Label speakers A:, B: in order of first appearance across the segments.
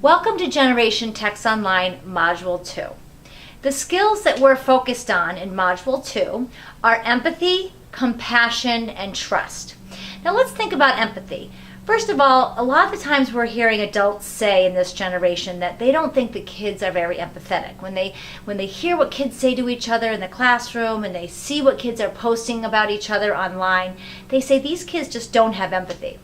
A: Welcome to Generation Text Online Module 2. The skills that we're focused on in Module 2 are empathy, compassion, and trust. Now let's think about empathy. First of all, a lot of the times we're hearing adults say in this generation that they don't think the kids are very empathetic. When they hear what kids say to each other in the classroom and they see what kids are posting about each other online, they say these kids just don't have empathy.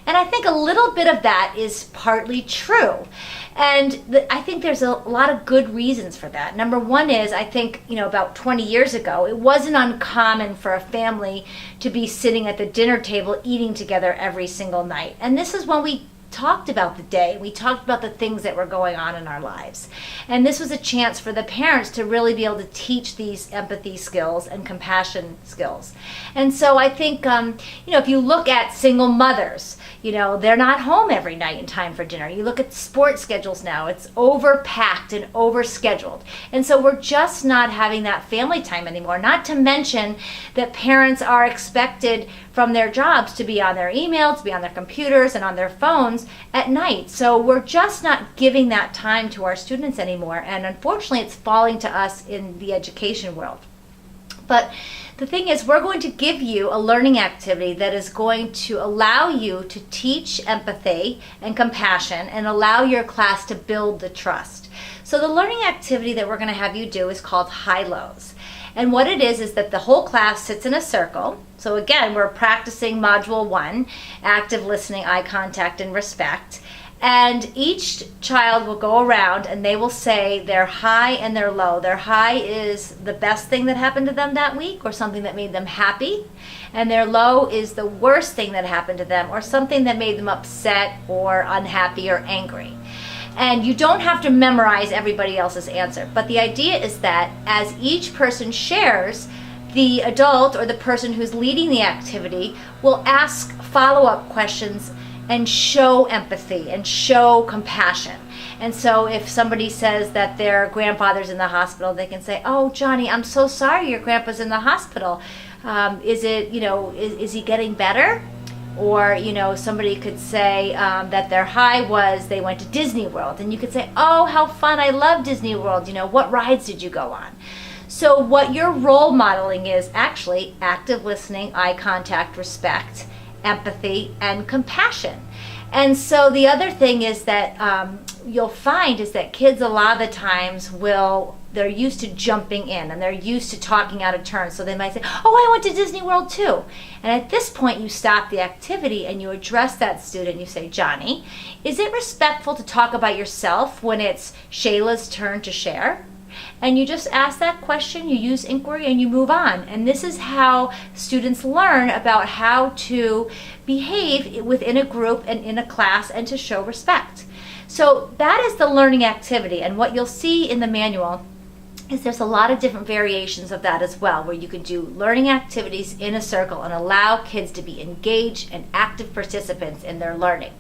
A: And I think a little bit of that is partly true. And I think there's a lot of good reasons for that. Number one is, I think, about 20 years ago, it wasn't uncommon for a family to be sitting at the dinner table eating together every single night. And this is when we talked about the day. We talked about the things that were going on in our lives. And this was a chance for the parents to really be able to teach these empathy skills and compassion skills. And so I think, if you look at single mothers, they're not home every night in time for dinner. You look at sports schedules now, it's overpacked and overscheduled. And so we're just not having that family time anymore. Not to mention that parents are expected from their jobs to be on their email, to be on their computers and on their phones at night. So we're just not giving that time to our students anymore. And unfortunately, it's falling to us in the education world. But the thing is, we're going to give you a learning activity that is going to allow you to teach empathy and compassion and allow your class to build the trust. So the learning activity that we're going to have you do is called high-lows. And what it is that the whole class sits in a circle. So again, we're practicing Module 1, active listening, eye contact, and respect. And each child will go around and they will say their high and their low. Their high is the best thing that happened to them that week or something that made them happy. And their low is the worst thing that happened to them or something that made them upset or unhappy or angry. And you don't have to memorize everybody else's answer. But the idea is that as each person shares, the adult or the person who's leading the activity will ask follow-up questions and show empathy and show compassion. And so if somebody says that their grandfather's in the hospital, they can say, "Oh, Johnny, I'm so sorry your grandpa's in the hospital. Is he getting better?" Or, somebody could say that their high was they went to Disney World. And you could say, "Oh, how fun. I love Disney World. What rides did you go on?" So what your role modeling is actually active listening, eye contact, respect, empathy, and compassion. And so the other thing is that you'll find is that kids a lot of the times they're used to jumping in and they're used to talking out of turn. So they might say, "Oh, I went to Disney World too." And at this point you stop the activity and you address that student. You say, "Johnny, is it respectful to talk about yourself when it's Shayla's turn to share?" And you just ask that question, you use inquiry, and you move on. And this is how students learn about how to behave within a group and in a class and to show respect. So that is the learning activity. And what you'll see in the manual is there's a lot of different variations of that as well, where you can do learning activities in a circle and allow kids to be engaged and active participants in their learning.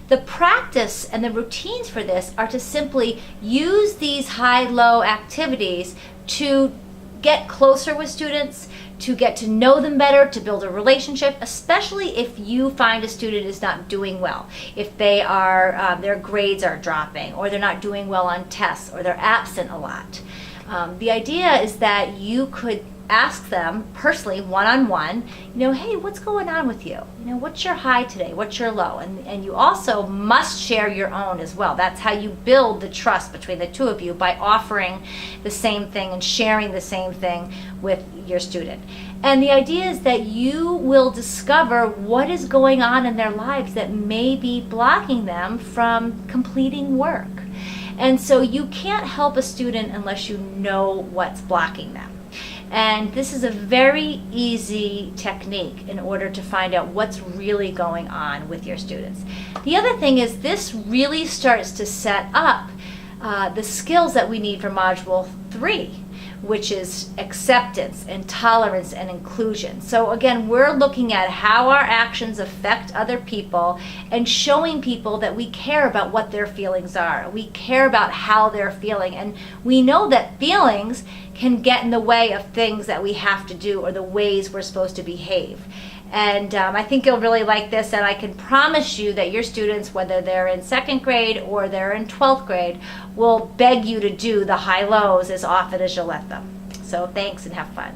A: The practice and the routines for this are to simply use these high-low activities to get closer with students, to get to know them better, to build a relationship, especially if you find a student is not doing well. If they are, their grades are dropping, or they're not doing well on tests, or they're absent a lot. The idea is that you could ask them personally, one-on-one, "Hey, what's going on with you? What's your high today? What's your low?" And you also must share your own as well. That's how you build the trust between the two of you, by offering the same thing and sharing the same thing with your student. And the idea is that you will discover what is going on in their lives that may be blocking them from completing work. And so you can't help a student unless you know what's blocking them. And this is a very easy technique in order to find out what's really going on with your students. The other thing is this really starts to set up the skills that we need for Module 3, which is acceptance and tolerance and inclusion. So again, we're looking at how our actions affect other people and showing people that we care about what their feelings are. We care about how they're feeling, and we know that feelings can get in the way of things that we have to do or the ways we're supposed to behave. And I think you'll really like this, and I can promise you that your students, whether they're in 2nd grade or they're in 12th grade, will beg you to do the high-lows as often as you'll let them. So thanks and have fun.